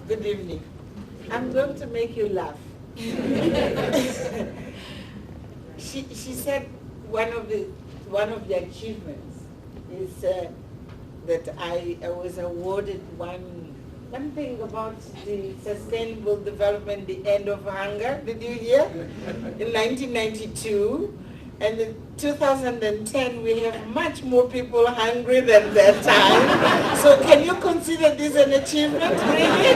Good evening. I'm going to make you laugh. She said one of the achievements is that I was awarded one thing about the sustainable development, the end of hunger. Did you hear? In 1992. And in 2010, we have much more people hungry than that time. So can you consider this an achievement, really?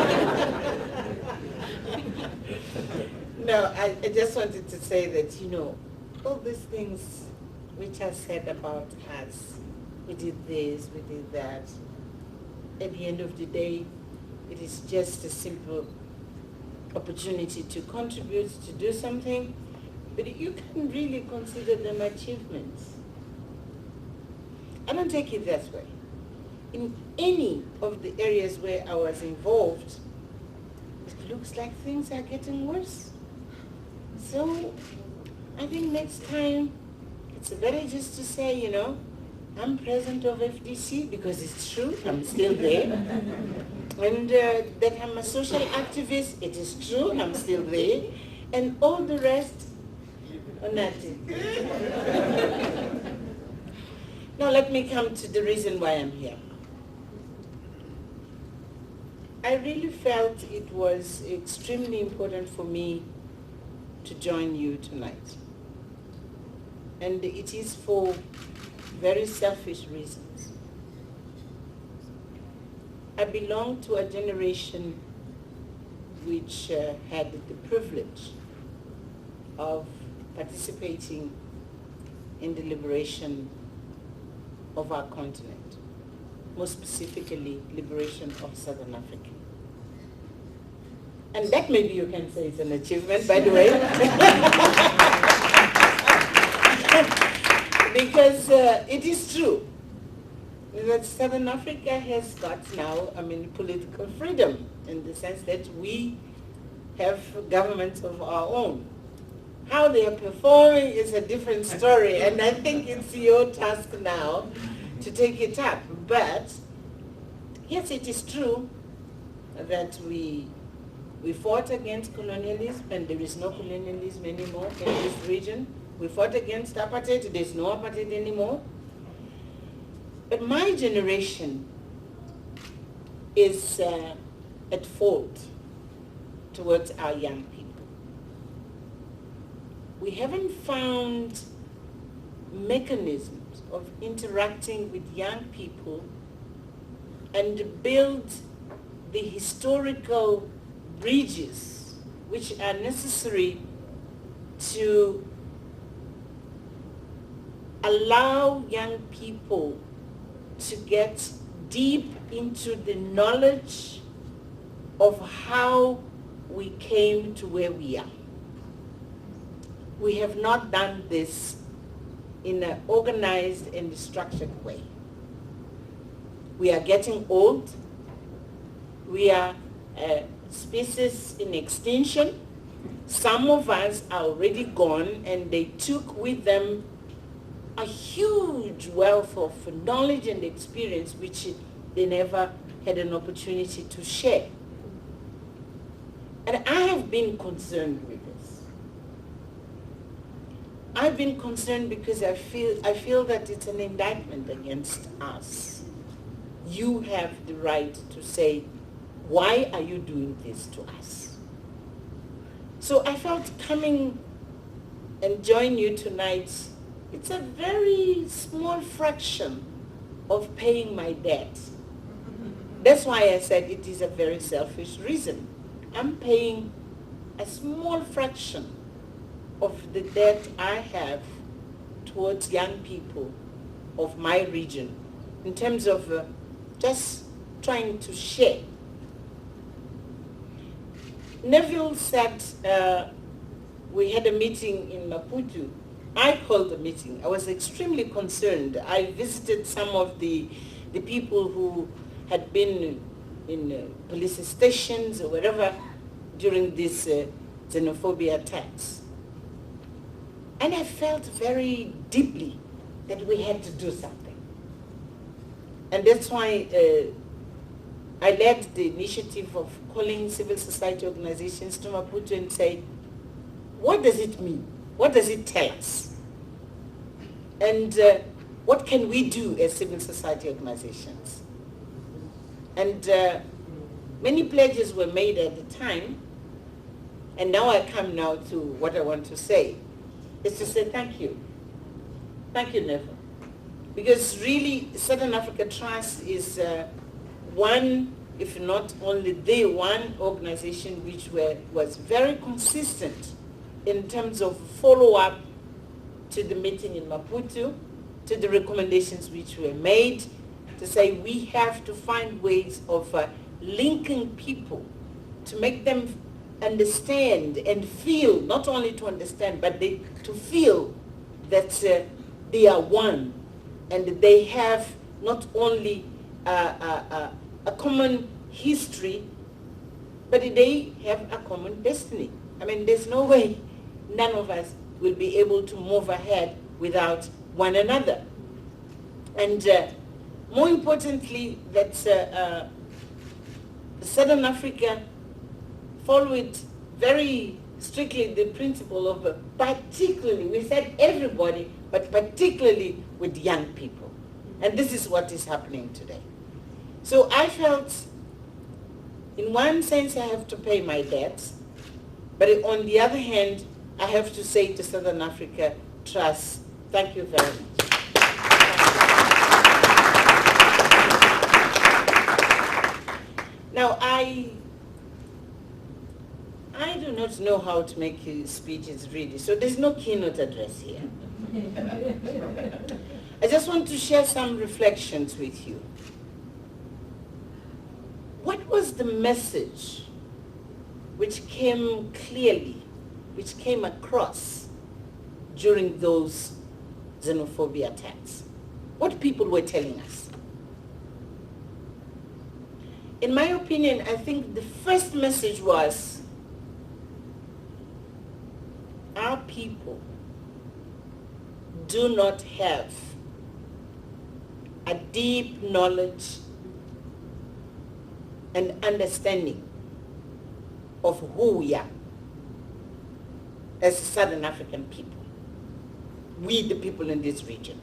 No, I just wanted to say that, all these things which are said about us, we did this, we did that. At the end of the day, it is just a simple opportunity to contribute, to do something, but you can really consider them achievements. I don't take it that way. In any of the areas where I was involved, it looks like things are getting worse. So I think next time it's better just to say, I'm president of FDC because it's true, I'm still there. And that I'm a social activist, it is true, I'm still there. And all the rest, nothing. Now let me come to the reason why I'm here. I really felt it was extremely important for me to join you tonight. And it is for very selfish reasons. I belong to a generation which had the privilege of participating in the liberation of our continent, more specifically, liberation of Southern Africa. And that maybe you can say is an achievement, by the way. Because it is true that Southern Africa has got now, political freedom in the sense that we have governments of our own. How they are performing is a different story, and I think it's your task now to take it up. But yes, it is true that we fought against colonialism, and there is no colonialism anymore in this region. We fought against apartheid, there's no apartheid anymore. But my generation is at fault towards our young people. We haven't found mechanisms of interacting with young people and build the historical bridges which are necessary to allow young people to get deep into the knowledge of how we came to where we are. We have not done this in an organized and structured way. We are getting old. We are a species in extinction. Some of us are already gone, and they took with them a huge wealth of knowledge and experience which they never had an opportunity to share. And I have been concerned with this. I've been concerned because I feel that it's an indictment against us. You have the right to say, why are you doing this to us? So I felt coming and join you tonight, it's a very small fraction of paying my debt. That's why I said it is a very selfish reason. I'm paying a small fraction of the debt I have towards young people of my region in terms of just trying to share. Neville said we had a meeting in Maputo. I called the meeting. I was extremely concerned. I visited some of the people who had been in police stations or wherever during these xenophobia attacks. And I felt very deeply that we had to do something. And that's why I led the initiative of calling civil society organizations to Maputo and say, what does it mean? What does it tell us? And what can we do as civil society organizations? And many pledges were made at the time, and now I come now to what I want to say, is to say thank you. Thank you, Neville. Because really, Southern Africa Trust is one, if not only the one organization which was very consistent in terms of follow-up to the meeting in Maputo, to the recommendations which were made, to say we have to find ways of linking people to make them understand and feel, not only to understand, but to feel that they are one, and they have not only a common history, but they have a common destiny. I mean, there's no way none of us will be able to move ahead without one another. And more importantly, that Southern Africa followed very strictly the principle of particularly, we said everybody, but particularly with young people. And this is what is happening today. So I felt, in one sense, I have to pay my debts, but on the other hand, I have to say to Southern Africa Trust, thank you very much. Now, I do not know how to make speeches really, so there's no keynote address here. I just want to share some reflections with you. What was the message which came clearly, which came across during those xenophobia attacks? What people were telling us? In my opinion, I think the first message was, our people do not have a deep knowledge and understanding of who we are as Southern African people. We, the people in this region.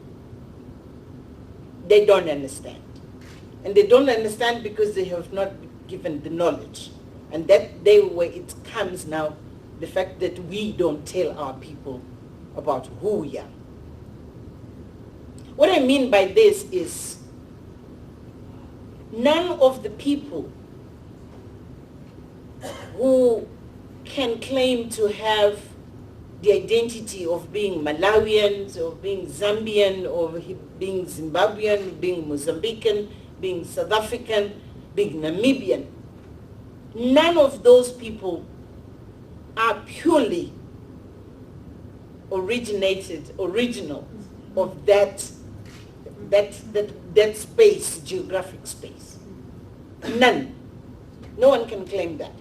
They don't understand. And they don't understand because they have not been given the knowledge. And that where it comes now, the fact that we don't tell our people about who we are. What I mean by this is, none of the people who can claim to have the identity of being Malawians, or being Zambian, or being Zimbabwean, being Mozambican, being South African, being Namibian, none of those people are purely original of that space, geographic space. None. No one can claim that.